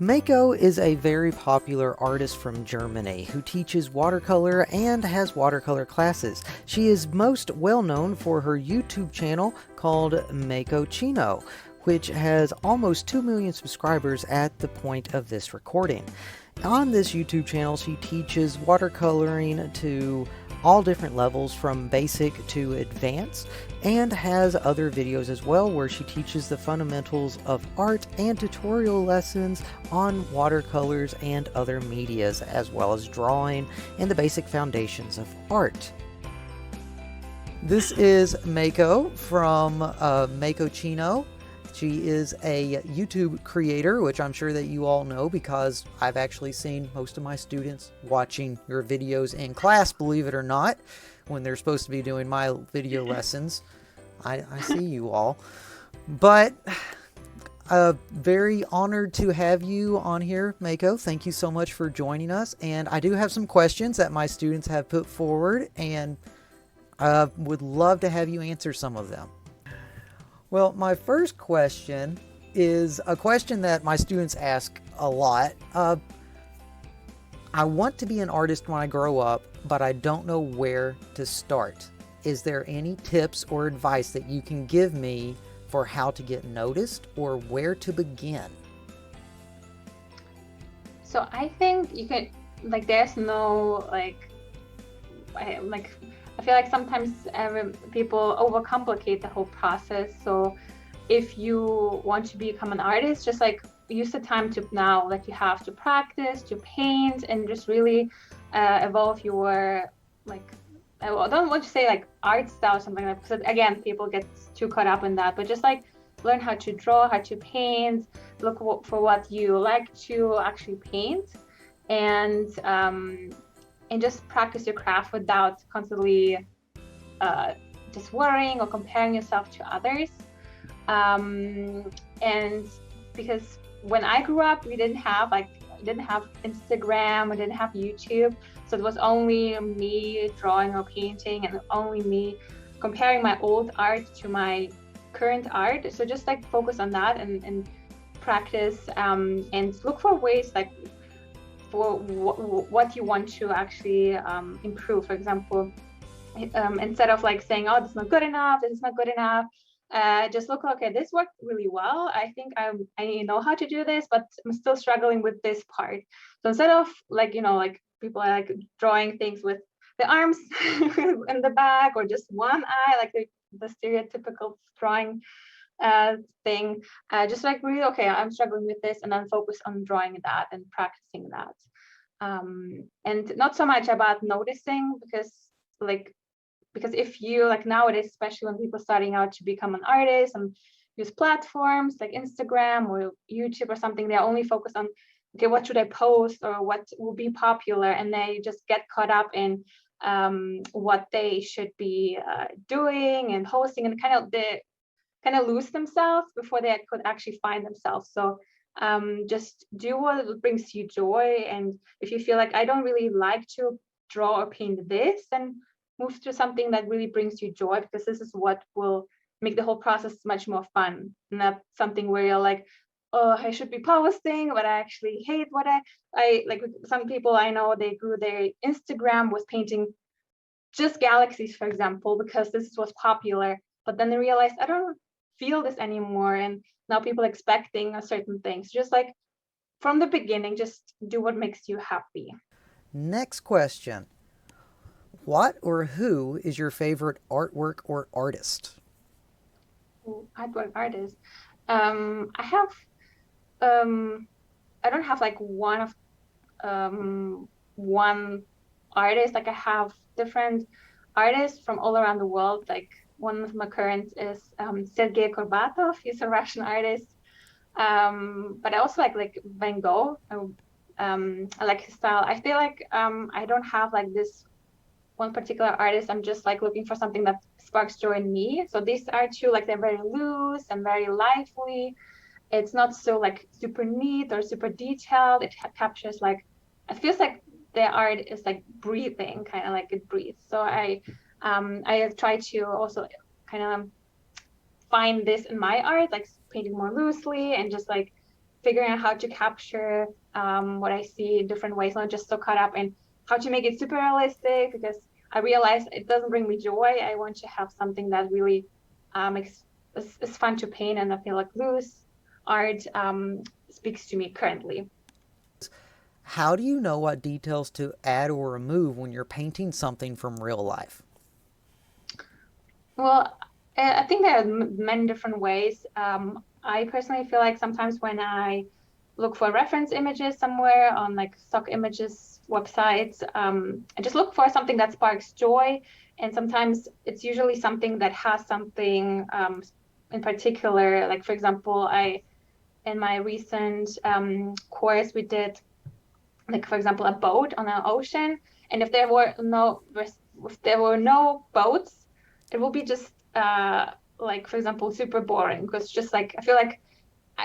Mako is a very popular artist from Germany who teaches watercolor and has watercolor classes. She is most well known for her YouTube channel called Makoccino, which has almost 2 million subscribers at the point of this recording. On this YouTube channel, she teaches watercoloring to all different levels from basic to advanced, and has other videos as well where she teaches the fundamentals of art and tutorial lessons on watercolors and other medias, as well as drawing and the basic foundations of art. This is Mako from Makoccino. She is a YouTube creator, which I'm sure that you all know because I've actually seen most of my students watching your videos in class, believe it or not, when they're supposed to be doing my video lessons. I see you all. But very honored to have you on here, Mako. Thank you so much for joining us. And I do have some questions that my students have put forward, and would love to have you answer some of them. Well, my first question is a question that my students ask a lot. I want to be an artist when I grow up, but I don't know where to start. Is there any tips or advice that you can give me for how to get noticed or where to begin? So I think you can, like, there's no, I feel like sometimes people overcomplicate the whole process. So if you want to become an artist, just like use the time to now, like you have to practice, to paint, and just really evolve your, like, I don't want to say like art style or something like that, because again, people get too caught up in that, but just like learn how to draw, how to paint, look for what you like to actually paint, and just practice your craft without constantly just worrying or comparing yourself to others. And because when I grew up, we didn't have Instagram, we didn't have YouTube, so it was only me drawing or painting, and only me comparing my old art to my current art. So just like focus on that and practice, and look for ways like for what you want to actually improve. For example, instead of like saying, oh, this is not good enough, this is not good enough, just look, okay, this worked really well. I think I know how to do this, but I'm still struggling with this part. So instead of like, like people are like drawing things with the arms in the back or just one eye, like the stereotypical drawing thing, just like really, okay, I'm struggling with this, and then focus on drawing that and practicing that. And not so much about noticing, because if you, like nowadays, especially when people starting out to become an artist and use platforms like Instagram or YouTube or something, they're only focused on, okay, what should I post or what will be popular, and they just get caught up in what they should be doing and hosting, and they kind of lose themselves before they could actually find themselves. So just do what brings you joy, and if you feel like I don't really like to draw or paint this, then move to something that really brings you joy, because this is what will make the whole process much more fun, not something where you're like, oh, I should be posting, but I actually hate what I like. Some people I know, they grew their Instagram was painting just galaxies, for example, because this was popular, but then they realized, I don't feel this anymore, and now people expecting a certain thing. So just like from the beginning, just do what makes you happy. Next question. What or who is your favorite artwork or artist? Artwork artist. I have I don't have like one artist. Like I have different artists from all around the world. Like one of my current is Sergei Korbatov. He's a Russian artist. But I also like Van Gogh. I like his style. I feel like I don't have like this one particular artist. I'm just like looking for something that sparks joy in me. So these are two, like they're very loose and very lively. It's not so like super neat or super detailed. It captures like, it feels like the art is like breathing, kind of like it breathes. So I try to also kind of find this in my art, like painting more loosely and just like figuring out how to capture what I see in different ways, not just so caught up in how to make it super realistic, because I realize it doesn't bring me joy. I want to have something that really is fun to paint, and I feel like loose art speaks to me currently. How do you know what details to add or remove when you're painting something from real life? Well, I think there are many different ways. I personally feel like sometimes when I look for reference images somewhere on like stock images websites, I just look for something that sparks joy. And sometimes it's usually something that has something in particular. Like, for example, in my recent course, we did, like, for example, a boat on an ocean. And if there were no boats, it will be just like, for example, super boring, because just like I feel like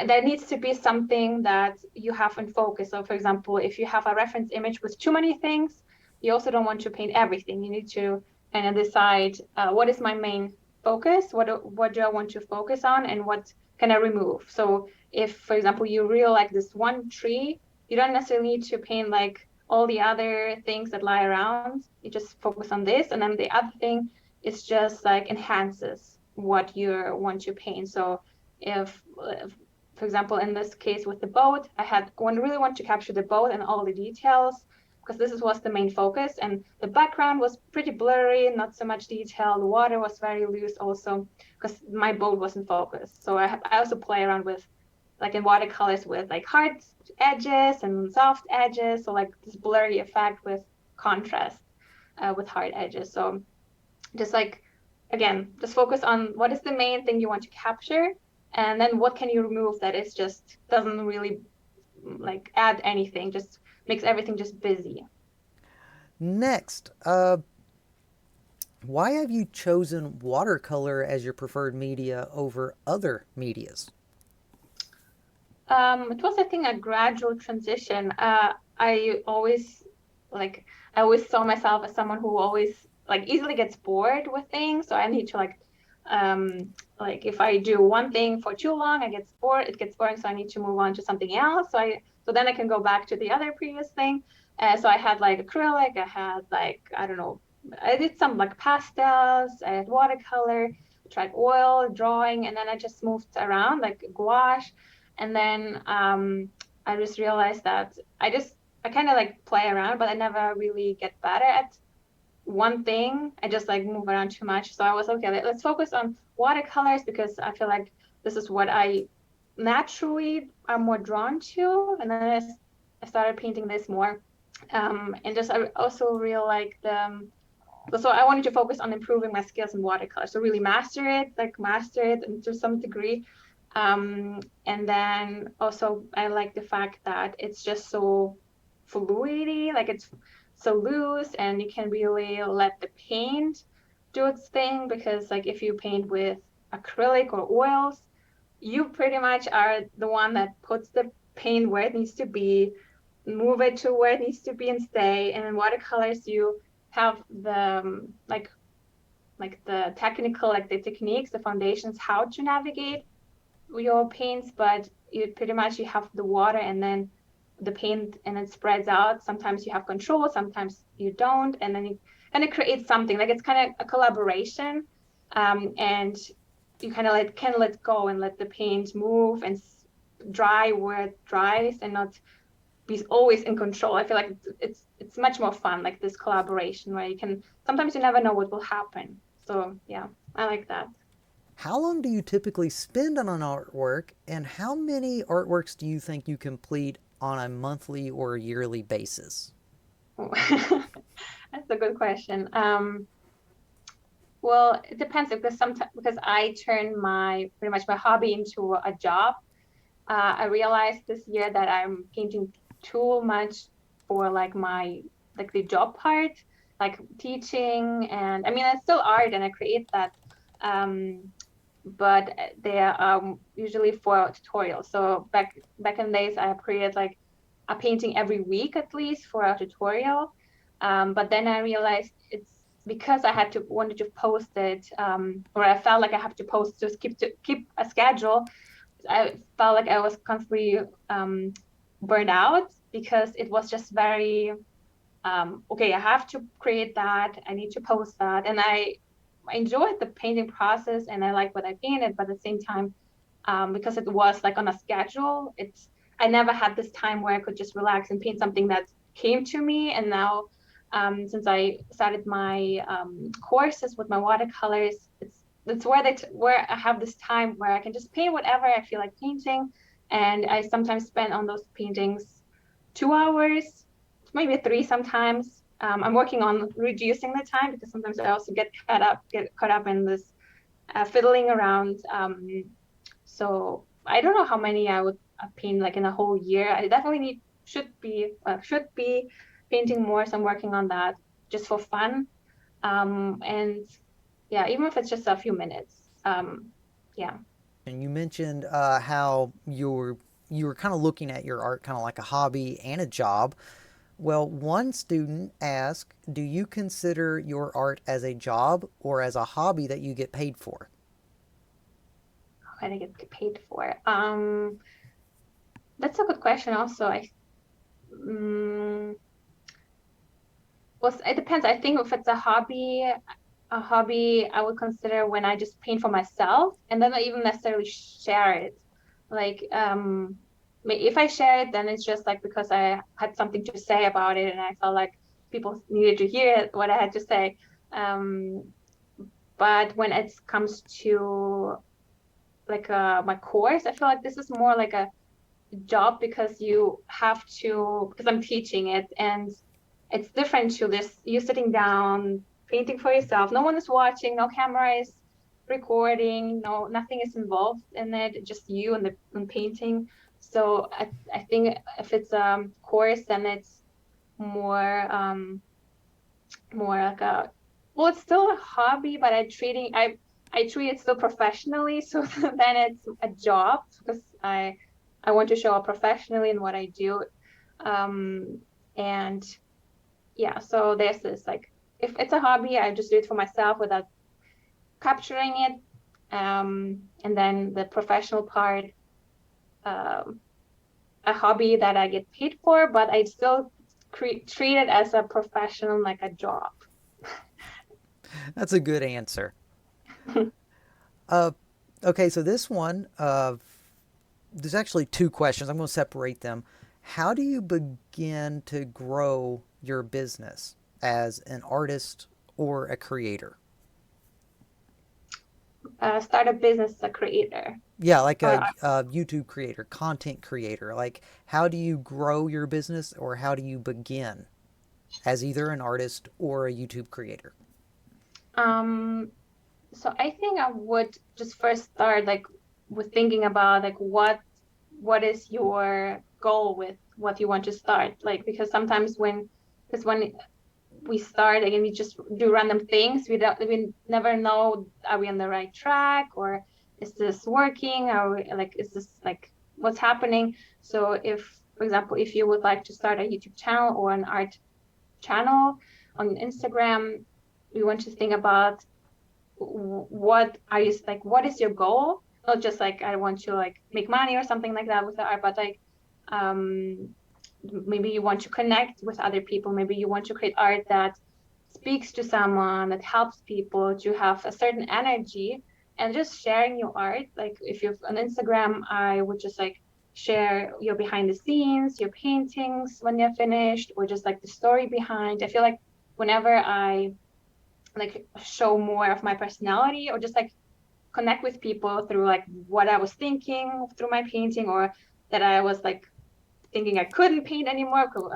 there needs to be something that you have in focus. So, for example, if you have a reference image with too many things, you also don't want to paint everything. You need to kind of decide what is my main focus, what do I want to focus on, and what can I remove. So, if, for example, you really like this one tree, you don't necessarily need to paint like all the other things that lie around. You just focus on this, and then the other thing is just like enhances what you want to paint. So, if for example, in this case with the boat, really want to capture the boat and all the details, because this was the main focus. And the background was pretty blurry, not so much detail. The water was very loose also, because my boat wasn't focused. So I also play around with, like in watercolors, with like hard edges and soft edges. So like this blurry effect with contrast with hard edges. So just like, again, just focus on what is the main thing you want to capture, and then what can you remove that is just doesn't really like add anything, just makes everything just busy. Next, why have you chosen watercolor as your preferred media over other medias? It was, I think, a gradual transition. I always like I always saw myself as someone who always like easily gets bored with things. So I need to like if I do one thing for too long, it gets boring. So I need to move on to something else. So then I can go back to the other previous thing. So I had like acrylic, I had like, I don't know, I did some like pastels, I had watercolor, tried oil, drawing, and then I just moved around like gouache. And then I just realized that I kind of like play around, but I never really get better at one thing. I just like move around too much. So I was okay, let's focus on watercolors, because I feel like this is what I naturally am more drawn to. And then I started painting this more. And just I also really like so I wanted to focus on improving my skills in watercolor. So really master it and to some degree. And then also I like the fact that it's just so fluidy, like it's so loose, and you can really let the paint do its thing, because like if you paint with acrylic or oils, you pretty much are the one that puts the paint where it needs to be, move it to where it needs to be and stay. And in watercolors, you have the like the technical, like the techniques, the foundations, how to navigate your paints, but you have the water and then the paint, and it spreads out. Sometimes you have control, sometimes you don't, and then you kind of create something like it's kind of a collaboration, and you kind of can let go and let the paint move and dry where it dries, and not be always in control. I feel like it's much more fun, like this collaboration where you can sometimes you never know what will happen. So yeah, I like that. How long do you typically spend on an artwork, and how many artworks do you think you complete on a monthly or yearly basis? That's a good question. Well, it depends, because sometimes, because I turn my pretty much my hobby into a job. I realized this year that I'm painting too much for like like the job part, like teaching, and I mean it's still art and I create that, but they are usually for tutorials. So back in the days, I created like a painting every week at least for a tutorial. But then I realized it's because I wanted to post it, or I felt like I have to post, just keep a schedule. I felt like I was constantly burned out because it was just very okay, I have to create that, I need to post that. And I enjoyed the painting process and I like what I painted, but at the same time, because it was like on a schedule, I never had this time where I could just relax and paint something that came to me. And now, since I started my courses with my watercolors, it's where I have this time where I can just paint whatever I feel like painting. And I sometimes spend on those paintings 2 hours, maybe three sometimes. I'm working on reducing the time because sometimes I also get caught up in this fiddling around. So I don't know how many I would paint like in a whole year. I definitely should be painting more. So I'm working on that just for fun. And yeah, even if it's just a few minutes. Yeah. And you mentioned how you were kind of looking at your art kind of like a hobby and a job. Well, one student asked, "Do you consider your art as a job or as a hobby that you get paid for?" What I get paid for. That's a good question. Also, mm, well, it depends. I think if it's a hobby I would consider when I just paint for myself and then I even necessarily share it. Like, if I share it, then it's just like because I had something to say about it and I felt like people needed to hear it, what I had to say. Um, but when it comes to like my course, I feel like this is more like a job because you have to, because I'm teaching it and it's different to this, you sitting down, painting for yourself. No one is watching, no camera is recording, no, nothing is involved in it, just you and the painting. So I think if it's a course, then it's more, more like a, well, it's still a hobby, but I treat it still professionally. So then it's a job because I want to show up professionally in what I do. Um, and yeah, so there's this like, if it's a hobby, I just do it for myself without capturing it. And then the professional part, um, a hobby that I get paid for, but I still treat it as a professional, like a job. That's a good answer. Uh, okay, so this one, there's actually two questions. I'm going to separate them. How do you begin to grow your business as an artist or a creator? Start a business as a creator. Yeah, like Or a YouTube creator, content creator. Like, how do you grow your business or how do you begin as either an artist or a YouTube creator? um, so I think I would just first start like with thinking about like what is your goal with what you want to start, like because sometimes when we start again we just do random things, we never know, are we on the right track or is this working, are we like, is this like what's happening. So if, for example, if you would like to start a YouTube channel or an art channel on Instagram, we want to think about what are you like, what is your goal, not just like I want to like make money or something like that with the art, but like um maybe you want to connect with other people, maybe you want to create art that speaks to someone, that helps people to have a certain energy. And just sharing your art, like if you're on Instagram, I would just like share your behind the scenes, your paintings when they're finished, or just like the story behind. I feel like whenever I like show more of my personality or just like connect with people through like what I was thinking through my painting, or that I was like thinking I couldn't paint anymore because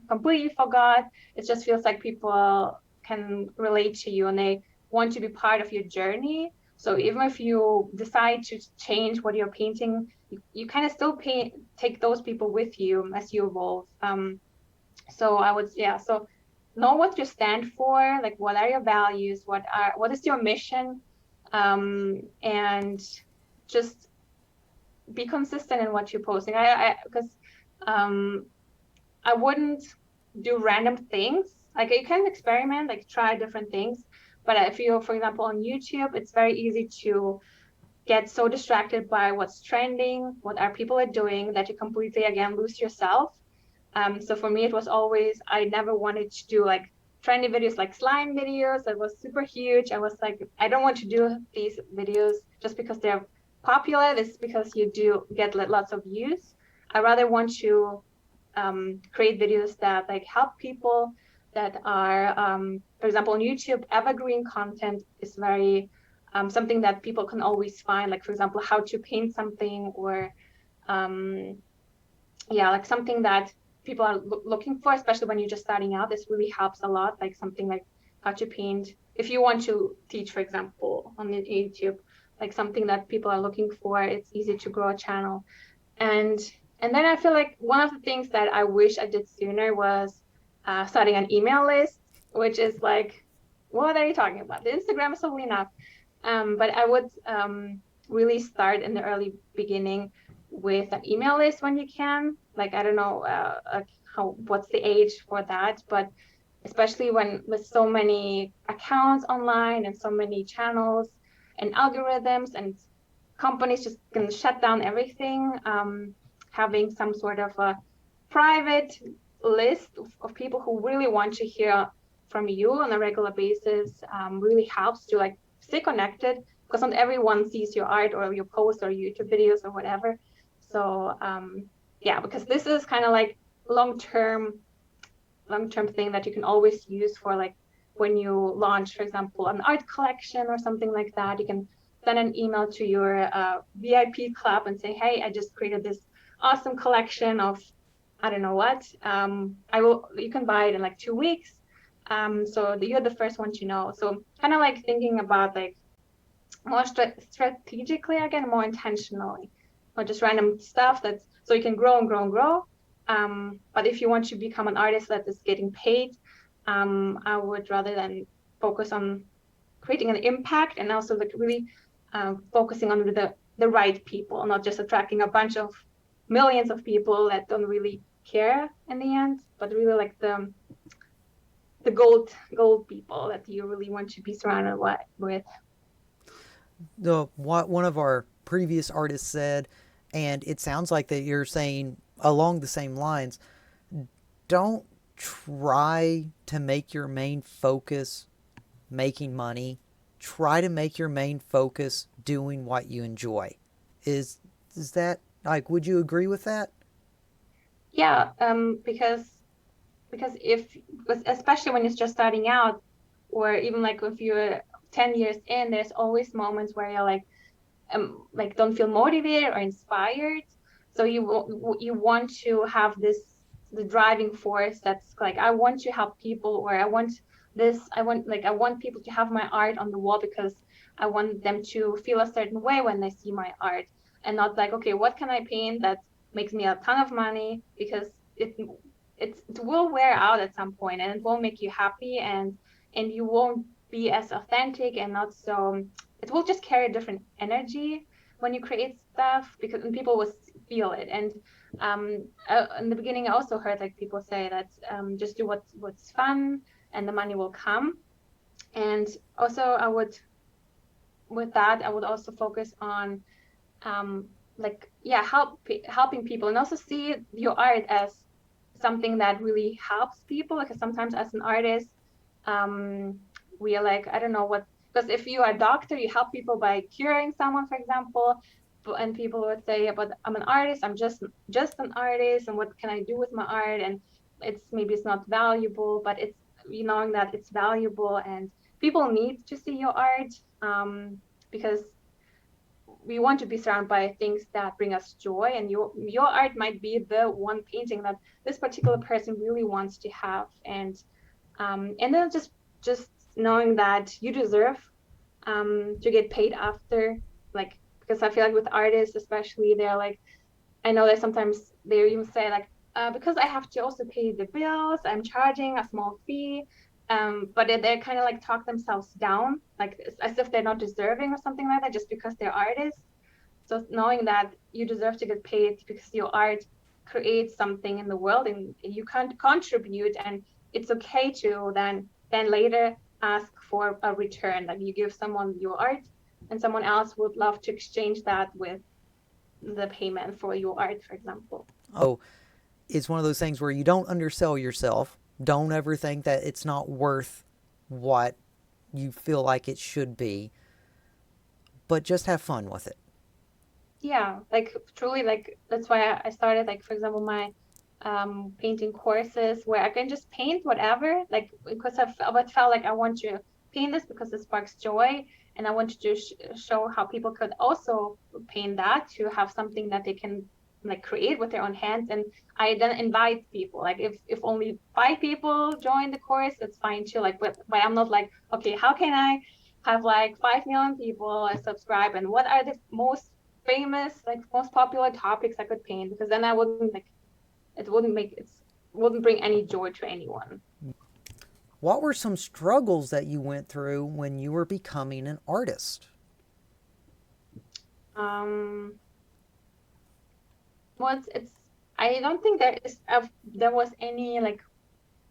completely forgot. It just feels like people can relate to you and they want to be part of your journey. So even if you decide to change what you're painting, you kind of still take those people with you as you evolve. So I would, yeah, so know what you stand for, like what are your values, what is your mission, and just be consistent in what you're posting. I because um I wouldn't do random things. Like you can experiment, like try different things. But if you, for example, on YouTube, it's very easy to get so distracted by what's trending, what our people are doing, that you completely again lose yourself. So for me, it was always, I never wanted to do like trendy videos like slime videos that was super huge. I was like, I don't want to do these videos just because they're popular. This is because you do get lots of views. I rather want to create videos that like help people, that are, for example, on YouTube, evergreen content is very something that people can always find. Like, for example, how to paint something, or um, yeah, like something that people are looking for, especially when you're just starting out. This really helps a lot. Like something like how to paint. If you want to teach, for example, on YouTube, like something that people are looking for, it's easy to grow a channel. And and then I feel like one of the things that I wish I did sooner was starting an email list, which is like, what are you talking about? The Instagram is totally enough. But I would really start in the early beginning with an email list when you can. Like, I don't know like what's the age for that, but especially when with so many accounts online and so many channels and algorithms, and companies just can shut down everything. Having some sort of a private list of people who really want to hear from you on a regular basis really helps to like stay connected, because not everyone sees your art or your posts or YouTube videos or whatever. So yeah, because this is kind of like long-term thing that you can always use for like when you launch, for example, an art collection or something like that. You can send an email to your VIP club and say, hey, I just created this awesome collection of, I don't know what. You can buy it in like 2 weeks. So you're the first one to know. So kind of like thinking about like more strategically, again, more intentionally, not just random stuff that's so you can grow and grow and grow. But if you want to become an artist that is getting paid, I would rather than focus on creating an impact, and also like really focusing on the right people, not just attracting a bunch of millions of people that don't really care in the end, but really like the gold people that you really want to be surrounded with. One of our previous artists said, and it sounds like that you're saying along the same lines, don't try to make your main focus making money. Try to make your main focus doing what you enjoy. Is that like, would you agree with that? Yeah, because if, especially when it's just starting out, or even like if you're 10 years in, there's always moments where you're like don't feel motivated or inspired. So you want to have the driving force that's like, I want to help people, or I want people to have my art on the wall because I want them to feel a certain way when they see my art, and not like, okay, what can I paint that makes me a ton of money, because it will wear out at some point, and it won't make you happy, and you won't be as authentic, and not so, it will just carry a different energy when you create stuff, because people will feel it. And in the beginning I also heard like people say that just do what's fun, and the money will come. And also I would also focus on like, yeah, helping people, and also see your art as something that really helps people, because sometimes as an artist um we are like, I don't know what, because if you are a doctor, you help people by curing someone, for example, and people would say, but I'm an artist, I'm just an artist, and what can I do with my art? And maybe it's not valuable, but it's, you knowing that it's valuable, and people need to see your art, because we want to be surrounded by things that bring us joy, and your art might be the one painting that this particular person really wants to have. And then just knowing that you deserve to get paid after, like, because I feel like with artists especially, they're like, I know that sometimes they even say like, because I have to also pay the bills, I'm charging a small fee. But they kind of like talk themselves down, like as if they're not deserving or something like that, just because they're artists. So knowing that you deserve to get paid because your art creates something in the world, and you can't contribute, and it's okay to then later ask for a return. Like, you give someone your art, and someone else would love to exchange that with the payment for your art, for example. Oh, it's one of those things where you don't undersell yourself. Don't ever think that it's not worth what you feel like it should be, but just have fun with it. Yeah, like truly, like that's why I started, like for example, my painting courses where I can just paint whatever, like because I felt like I want to paint this because it sparks joy, and I wanted to show how people could also paint that to have something that they can like create with their own hands. And I then invite people, like if only 5 people join the course, it's fine too. Like, but I'm not like, okay, how can I have like 5 million people subscribe, and what are the most famous, like most popular topics I could paint, because then I wouldn't like it wouldn't bring any joy to anyone. What were some struggles that you went through when you were becoming an artist? Um, well, it's I don't think there was any like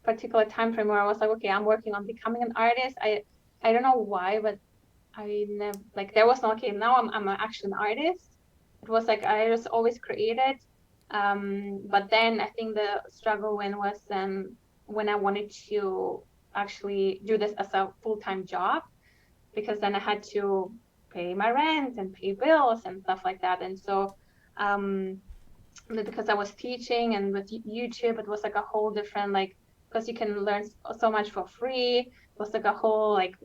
particular time frame where I was like, okay, I'm working on becoming an artist. I don't know why, but I never like there was no okay. Now I'm actually an artist. It was like I just always created. But then I think the struggle was when I wanted to actually do this as a full-time job, because then I had to pay my rent and pay bills and stuff like that. And so um, because I was teaching, and with YouTube, it was like a whole different like, because you can learn so much for free. It was like a whole like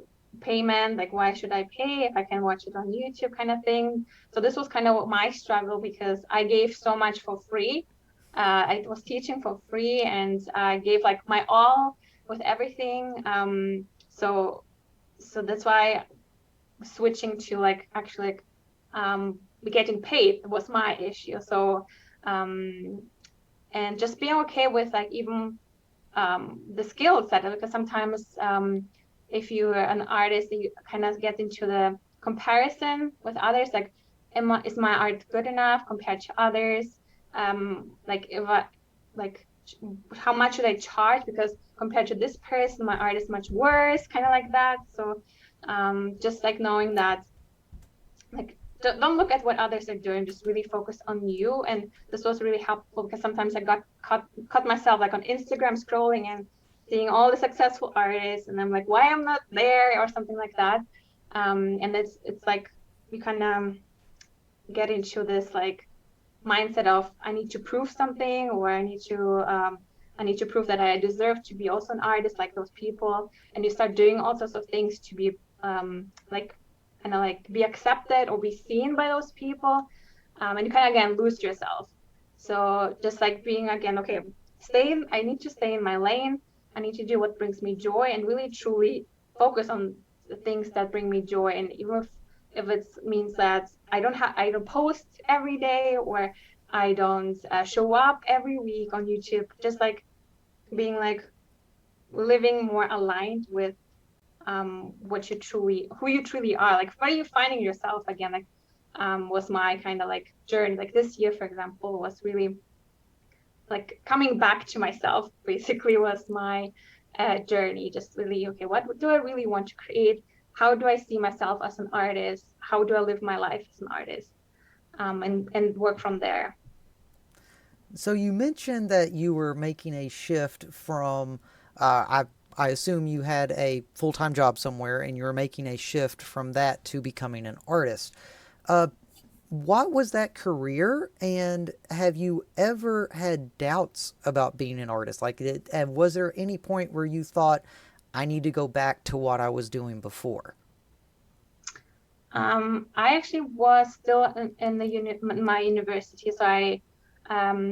payment, like why should I pay if I can watch it on YouTube kind of thing. So this was kind of my struggle, because I gave so much for free. I was teaching for free, and I gave like my all with everything. So that's why switching to like actually like getting paid was my issue. So um, and just being okay with like even the skill set, because sometimes if you're an artist, you kind of get into the comparison with others, like is my art good enough compared to others, like if I like how much should I charge, because compared to this person my art is much worse, kind of like that. So just like knowing that, like don't look at what others are doing, just really focus on you. And this was really helpful, because sometimes I got caught myself like on Instagram scrolling and seeing all the successful artists, and I'm like, why I'm not there, or something like that. And it's like you kind of get into this like mindset of I need to prove something, or I need to prove that I deserve to be also an artist like those people. And you start doing all sorts of things to be like kind of like be accepted or be seen by those people. And you kind of again lose yourself. So just like being again, okay, I need to stay in my lane. I need to do what brings me joy, and really truly focus on the things that bring me joy. And even if it means that I don't post every day, or I don't show up every week on YouTube, just like being like living more aligned with who you truly are. Like, where are you finding yourself again? Like, was my kind of like journey. Like this year, for example, was really like coming back to myself. Basically, was my journey. Just really, okay, what do I really want to create? How do I see myself as an artist? How do I live my life as an artist? And work from there. So you mentioned that you were making a shift from, I assume you had a full time job somewhere and you were making a shift from that to becoming an artist. Uh, what was that career, and have you ever had doubts about being an artist? Like, and was there any point where you thought, I need to go back to what I was doing before? I actually was still in my university. So I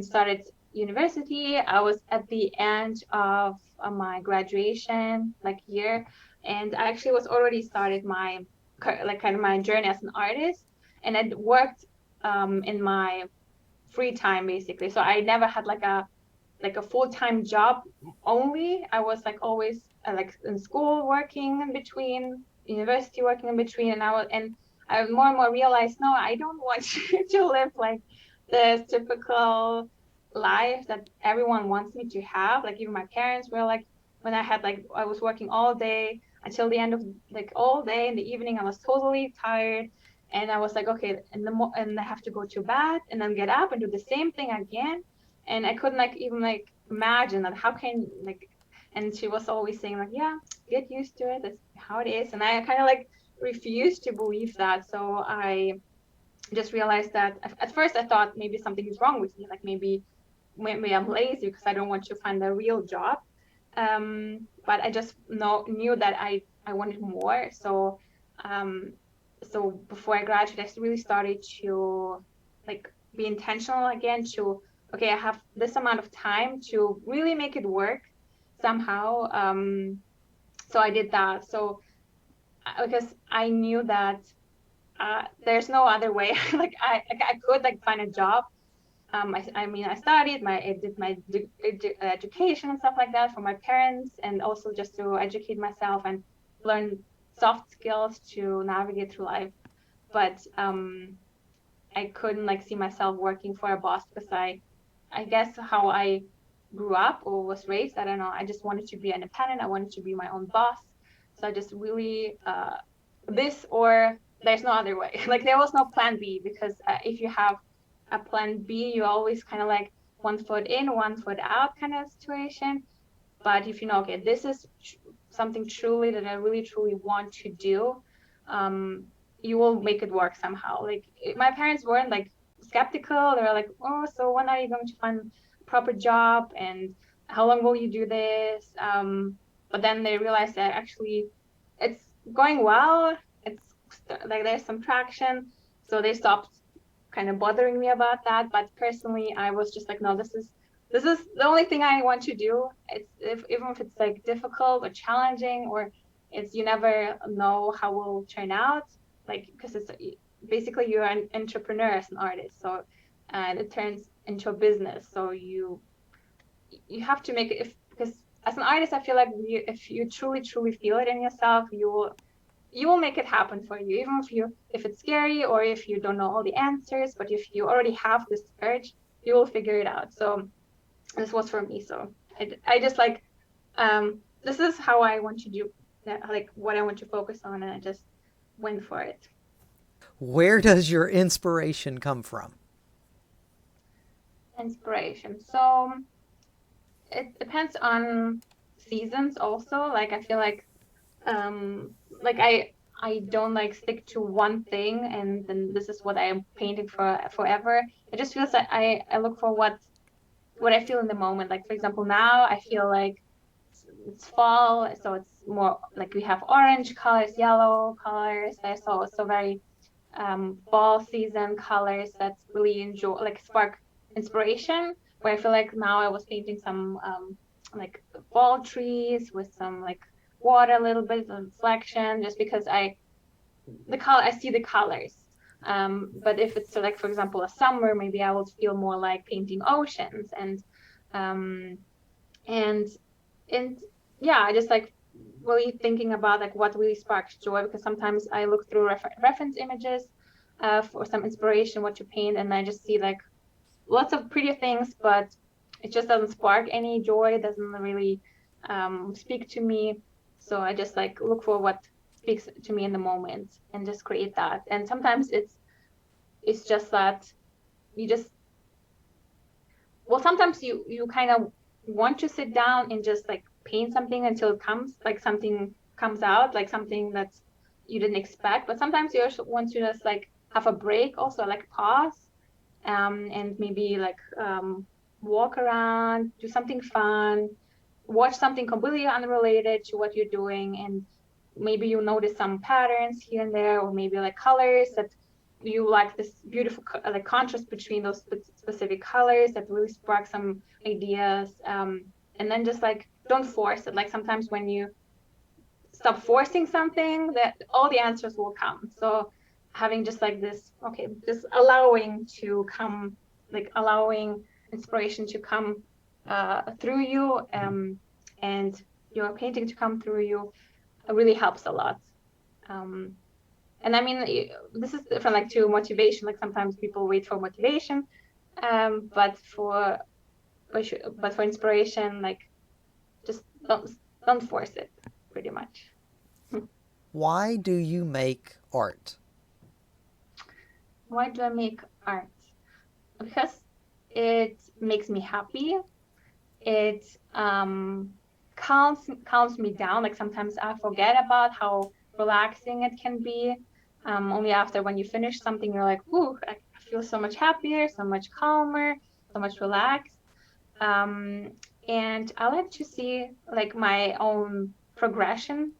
started university. I was at the end of my graduation like year, and I actually was already started my like kind of my journey as an artist, and I'd worked in my free time basically. So I never had like a full-time job only. I was like always like in school working in between, university working in between, and I more and more realized, no, I don't want to live like the typical life that everyone wants me to have. Like even my parents were like, when I was working all day, until the end of like all day. In the evening, I was totally tired. And I was like, okay, and I have to go to bed and then get up and do the same thing again. And I couldn't like even like imagine that how can like, and she was always saying like, yeah, get used to it. That's how it is. And I kind of like refused to believe that. So I just realized that at first I thought maybe something is wrong with me. Like maybe I'm lazy because I don't want to find a real job. But I just knew that I wanted more. Um, so before I graduated, I really started to like be intentional again to, okay, I have this amount of time to really make it work somehow. So I did that. So because I knew that there's no other way. I could like find a job. I mean, I did my education and stuff like that for my parents, and also just to educate myself and learn soft skills to navigate through life. But I couldn't like see myself working for a boss because I guess how I grew up or was raised, I don't know. I just wanted to be independent. I wanted to be my own boss. So I just really this or there's no other way. Like there was no plan B because if you have a plan B, you always kind of like one foot in, one foot out kind of situation. But if you know, okay, this is something truly that I really truly want to do, um, you will make it work somehow. Like my parents weren't like skeptical. They were like, oh, so when are you going to find a proper job and how long will you do this? But then they realized that actually it's going well. It's like there's some traction. So they stopped kind of bothering me about that. But personally, I was just like, no, this is the only thing I want to do. It's even if it's like difficult or challenging or it's you never know how it will turn out. Like because it's basically you're an entrepreneur as an artist, so and it turns into a business. So you have to make it because as an artist, I feel like if you truly feel it in yourself, you will make it happen for you, even if it's scary or if you don't know all the answers. But if you already have this urge, you will figure it out. So this was for me. So I just like this is how I want to do like what I want to focus on, and I just went for it. Where does your inspiration come from? Inspiration. So it depends on seasons also. Like I feel like I don't like stick to one thing and then this is what I am painting for forever. It just feels like I look for what I feel in the moment. Like for example, now I feel like it's fall, so it's more like we have orange colors, yellow colors. There's also very fall season colors that really enjoy like spark inspiration. Where I feel like now I was painting some like fall trees with some like water, a little bit of reflection, just because I see the colors. But if it's like for example a summer, maybe I will feel more like painting oceans um, and and yeah, I just like really thinking about like what really sparks joy because sometimes I look through reference images for some inspiration what to paint and I just see like lots of pretty things but it just doesn't spark any joy, it doesn't really speak to me. So I just like look for what speaks to me in the moment and just create that. And sometimes it's just that you just well sometimes you kind of want to sit down and just like paint something until it comes like something comes out like something that you didn't expect. But sometimes you also want to just like have a break also like pause and maybe like walk around, do something fun, watch something completely unrelated to what you're doing, and maybe you notice some patterns here and there, or maybe like colors that you like this beautiful like contrast between those specific colors that really spark some ideas. And then just like don't force it. Like sometimes when you stop forcing something, that all the answers will come. So having just like this, okay, just allowing to come, like allowing inspiration to come through you, and your painting to come through you really helps a lot. Um, and I mean, this is different, like to motivation. Like sometimes people wait for motivation, but for inspiration, like just don't force it, pretty much. Why do you make art? Why do I make art? Because it makes me happy. It calms me down. Like sometimes I forget about how relaxing it can be. Only after when you finish something, you're like, ooh, I feel so much happier, so much calmer, so much relaxed. Um, and I like to see like my own progression.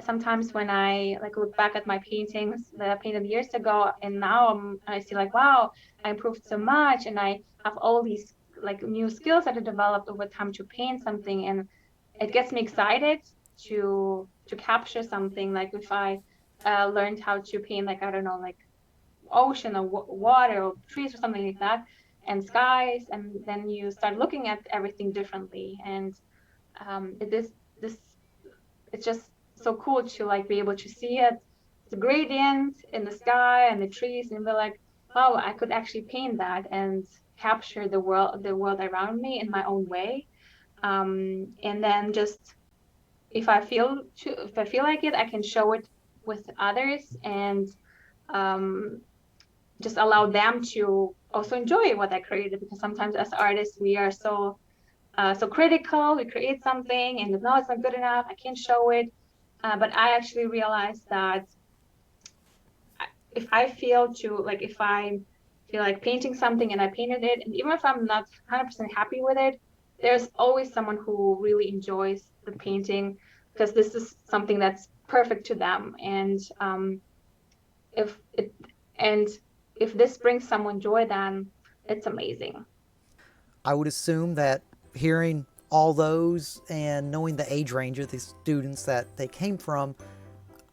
Sometimes when I like look back at my paintings that I painted years ago, and now I see like, wow, I improved so much, and I have all these like new skills that I developed over time to paint something, and it gets me excited to capture something. Like if I learned how to paint, like I don't know, like ocean or water or trees or something like that, and skies, and then you start looking at everything differently, and it is this it's just so cool to like be able to see it, the gradient in the sky and the trees, and be like, wow, I could actually paint that and capture the world around me in my own way. And then just if I feel like it, I can show it with others, and um, just allow them to also enjoy what I created, because sometimes as artists we are so critical. We create something and no, it's not good enough, I can't show it. But I actually realized that if I feel like painting something and I painted it, and even if I'm not 100% happy with it, there's always someone who really enjoys the painting, because this is something that's perfect to them. If it and if this brings someone joy, then it's amazing. I would assume that hearing all those and knowing the age range of the students that they came from,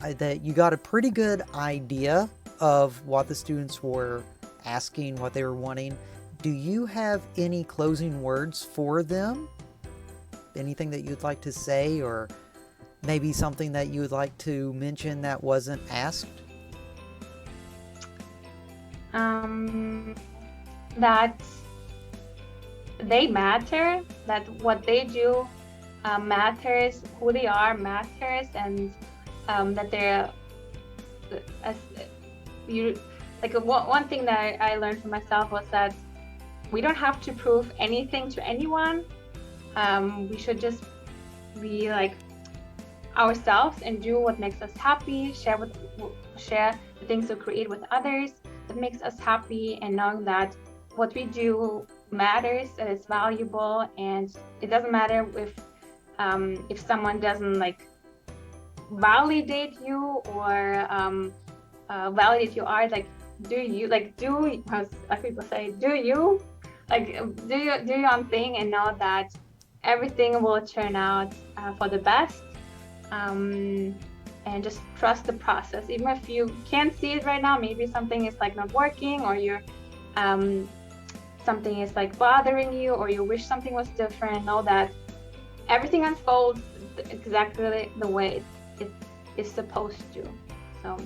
that you got a pretty good idea of what the students were asking, what they were wanting. Do you have any closing words for them? Anything that you'd like to say, or maybe something that you would like to mention that wasn't asked? Um, that they matter, that what they do matters, who they are matters, and that they're as you like one thing that I learned for myself was that we don't have to prove anything to anyone. We should just be like ourselves and do what makes us happy, share the things we create with others that makes us happy, and knowing that what we do matters and it's valuable, and it doesn't matter if someone doesn't like validate you or validate your art. Like as people say, do you do your own thing, and know that everything will turn out for the best. And just trust the process, even if you can't see it right now. Maybe something is like not working, or you're something is like bothering you, or you wish something was different. Know that everything unfolds exactly the way it is supposed to. So